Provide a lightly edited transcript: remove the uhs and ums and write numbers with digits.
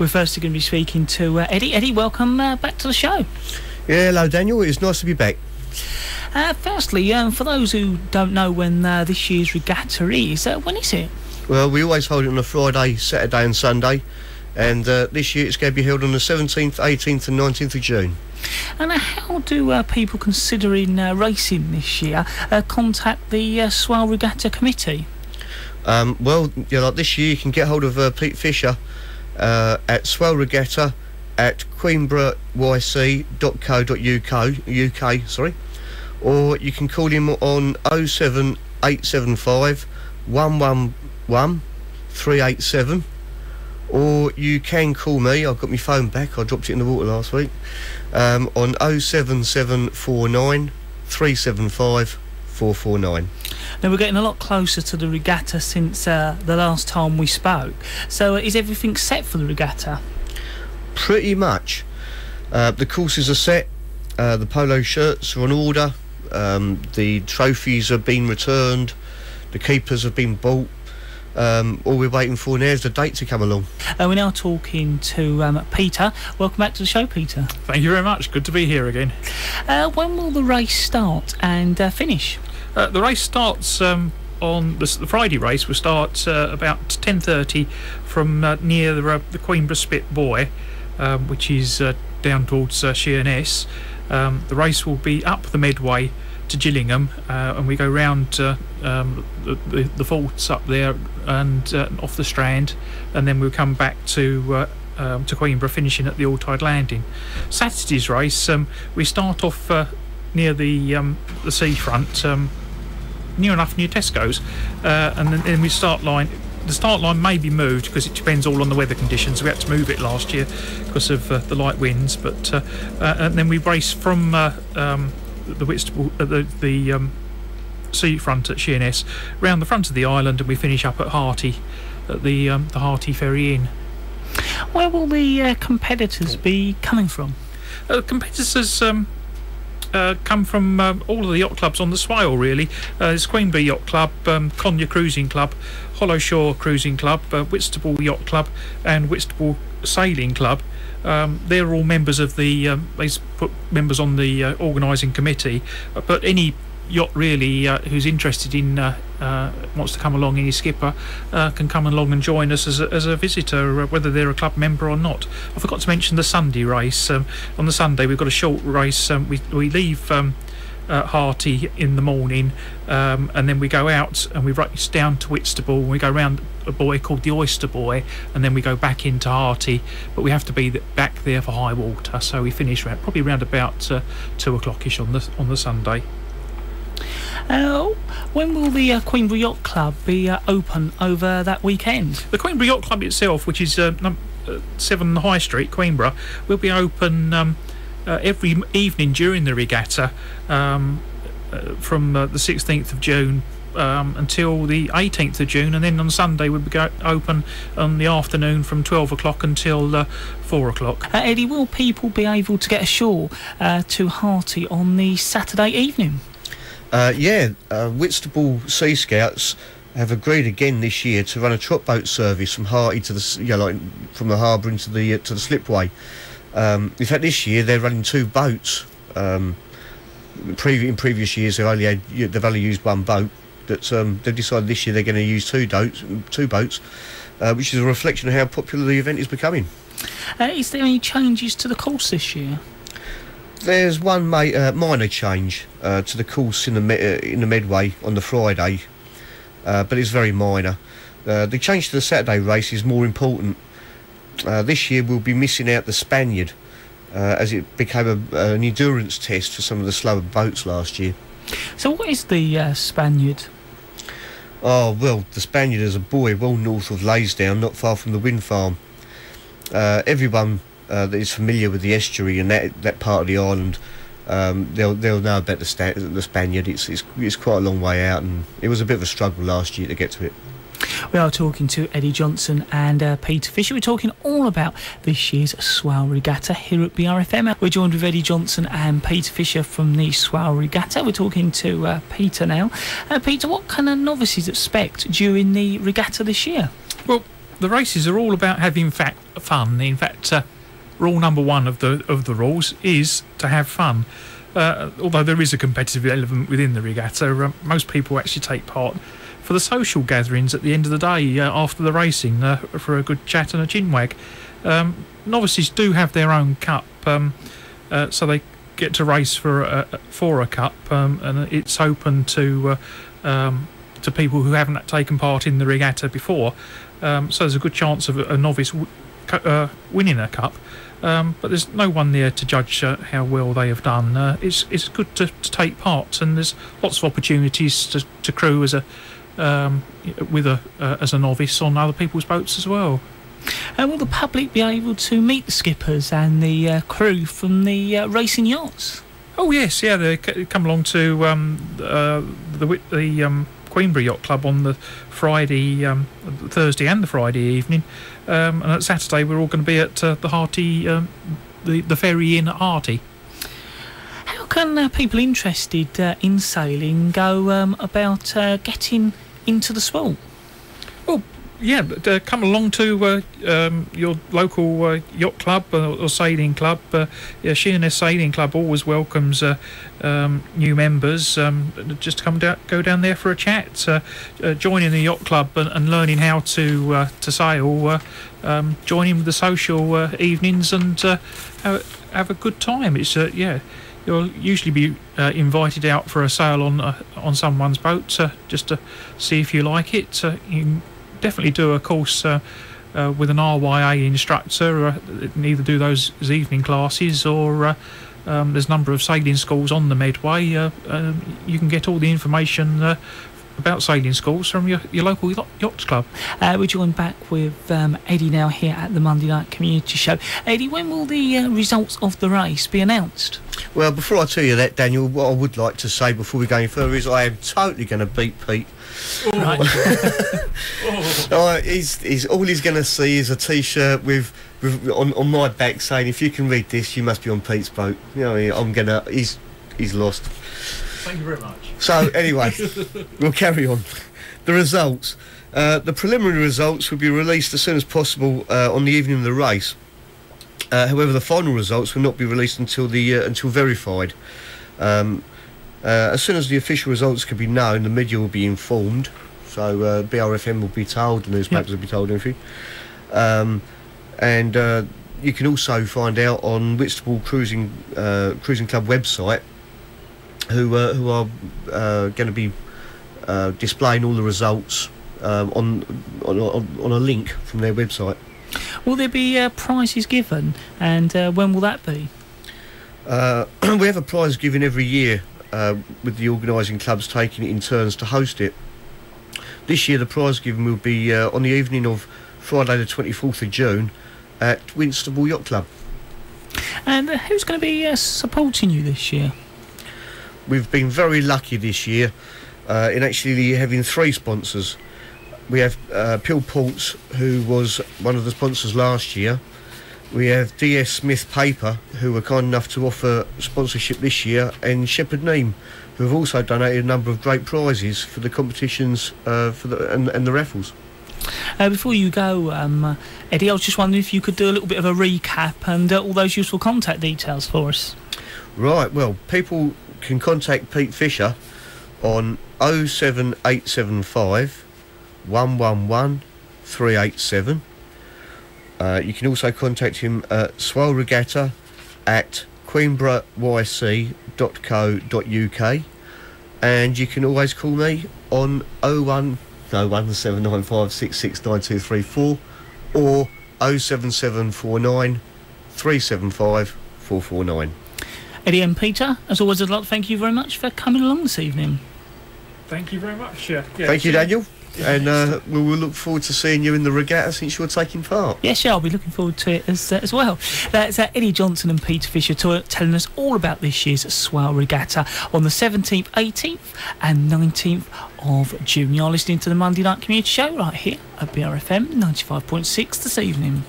We're firstly going to be speaking to Eddie. Eddie, welcome back to the show. Yeah, hello Daniel, it's nice to be back. Firstly, for those who don't know when this year's regatta is, when is it? Well, we always hold it on a Friday, Saturday and Sunday, and this year it's going to be held on the 17th, 18th and 19th of June. And how do people considering racing this year contact the Swale Regatta Committee? Well, like this year you can get hold of Pete Fisher at Swale Regatta at queenboroughYC.co.uk, sorry, or you can call him on 07875 111 387, or you can call me. I've got my phone back, I dropped it in the water last week, on 07749 375 449. Now, we're getting a lot closer to the regatta since the last time we spoke. So is everything set for the regatta? Pretty much. The courses are set, the polo shirts are on order, the trophies have been returned, the keepers have been bought. All we're waiting for now is the date to come along. We're now talking to Peter. Welcome back to the show, Peter. Thank you very much. Good to be here again. When will the race start and finish? The race starts on the Friday race. Will start about 10:30 from near the Queenborough Spit Buoy, which is down towards Sheerness. The race will be up the Medway to Gillingham, and we go round the forts up there and off the Strand, and then we'll come back to Queenborough, finishing at the All-Tide Landing. Saturday's race, we start off near the seafront, near Tesco's, and then we start line. The start line may be moved because it depends all on the weather conditions. We had to move it last year because of the light winds, but and then we race from the Whitstable, the seafront at Sheerness, round the front of the island, and we finish up at Harty, at the Harty Ferry Inn. Where will the competitors be coming from? Competitors come from all of the yacht clubs on the Swale, really. There's Queenborough Yacht Club, Conyers Cruising Club, Hollow Shore Cruising Club, Whitstable Yacht Club and Whitstable Sailing Club. They're all members of the they put members on the organising committee, but any yacht really who's interested in wants to come along, any skipper can come along and join us as a visitor, whether they're a club member or not. I forgot to mention the Sunday race. On the Sunday we've got a short race. We leave Harty in the morning, and then we go out and we race down to Whitstable, and we go round a buoy called the Oyster Buoy, and then we go back into Harty, but we have to be back there for high water, so we finish probably around about 2 o'clock-ish on the Sunday. When will the Queenborough Yacht Club be open over that weekend? The Queenborough Yacht Club itself, which is 7 High Street, Queenborough, will be open every evening during the regatta, from the 16th of June until the 18th of June, and then on Sunday we'll be open on the afternoon from 12 o'clock until 4 o'clock. Eddie, will people be able to get ashore to Harty on the Saturday evening? Whitstable Sea Scouts have agreed again this year to run a trot boat service from Harty to the from the harbour into the slipway. In fact, this year they're running 2 boats. In previous years they've only used 1 boat. But they've decided this year they're going to use 2 boats, which is a reflection of how popular the event is becoming. Is there any changes to the course this year? There's one minor change to the course in the Medway on the Friday, but it's very minor. The change to the Saturday race is more important. This year we'll be missing out the Spaniard, as it became an endurance test for some of the slower boats last year. So what is the Spaniard? Oh, well, the Spaniard is a buoy well north of Laysdown, not far from the wind farm. Everyone that is familiar with the estuary and that part of the island, they'll know about the Spaniard. It's quite a long way out, and it was a bit of a struggle last year to get to it. We are talking to Eddie Johnson and Peter Fisher. We're talking all about this year's Swale Regatta here at BRFM. We're joined with Eddie Johnson and Peter Fisher from the Swale Regatta. We're talking to Peter now. Peter, what can a novices expect during the regatta this year? Well, the races are all about having fun. In fact, rule number one of the rules is to have fun. Although there is a competitive element within the regatta, most people actually take part for the social gatherings at the end of the day after the racing for a good chat and a chinwag. Novices do have their own cup, so they get to race for a cup, and it's open to people who haven't taken part in the regatta before. So there's a good chance of a novice winning a cup. But there's no one there to judge how well they have done. It's good to take part, and there's lots of opportunities to crew as a novice on other people's boats as well. And will the public be able to meet the skippers and the crew from the racing yachts? Oh yes, yeah, they come along to the Queenbury Yacht Club on the Thursday and the Friday evening, and at Saturday we're all going to be at the Hearty, the Ferry Inn at Hearty. How can people interested in sailing go about getting into the Swale? Well, yeah, but, come along to your local yacht club or sailing club. Sheerness Sailing Club always welcomes new members. Just go down there for a chat, joining the yacht club and learning how to sail. Joining with the social evenings and have a good time. It's you'll usually be invited out for a sail on someone's boat just to see if you like it. You can definitely do a course with an RYA instructor, and either do those as evening classes or there's a number of sailing schools on the Medway. You can get all the information about sailing schools from your local yacht club. We're joined back with Eddie now here at the Monday Night Community Show. Eddie, when will the results of the race be announced? Well, before I tell you that, Daniel, what I would like to say before we go any further is I am totally going to beat Pete. Right. He's all he's going to see is a T-shirt with on my back saying, "If you can read this, you must be on Pete's boat." You know, he's lost. Thank you very much. So anyway, we'll carry on. The results. The preliminary results will be released as soon as possible on the evening of the race. However, the final results will not be released until verified. As soon as the official results can be known, the media will be informed. So BRFM will be told, the newspapers will be told, everything. And you can also find out on Whitstable Cruising Club website who are going to be displaying all the results on a link from their website. Will there be prizes given, and when will that be? We have a prize given every year with the organising clubs taking it in turns to host it. This year the prize given will be on the evening of Friday the 24th of June at Whitstable Yacht Club. And who's going to be supporting you this year? We've been very lucky this year in actually having 3 sponsors. We have Pill Ports, who was one of the sponsors last year. We have DS Smith Paper, who were kind enough to offer sponsorship this year, and Shepherd Neame, who have also donated a number of great prizes for the competitions and the raffles. Before you go, Eddie, I was just wondering if you could do a little bit of a recap and all those useful contact details for us. Right, well, people can contact Pete Fisher on 07875 111 387. You can also contact him at Swale Regatta at queenboroughYC.co.uk, and you can always call me on 01795669234 or 07749 375 449. Eddie and Peter, as always, I'd like to thank you very much for coming along this evening. Thank you very much. Thank you, Daniel. And we will look forward to seeing you in the regatta since you're taking part. Yes, yeah, I'll be looking forward to it as well. That's Eddie Johnson and Peter Fisher telling us all about this year's Swale Regatta on the 17th, 18th and 19th of June. You're listening to the Monday Night Community Show right here at BRFM 95.6 this evening.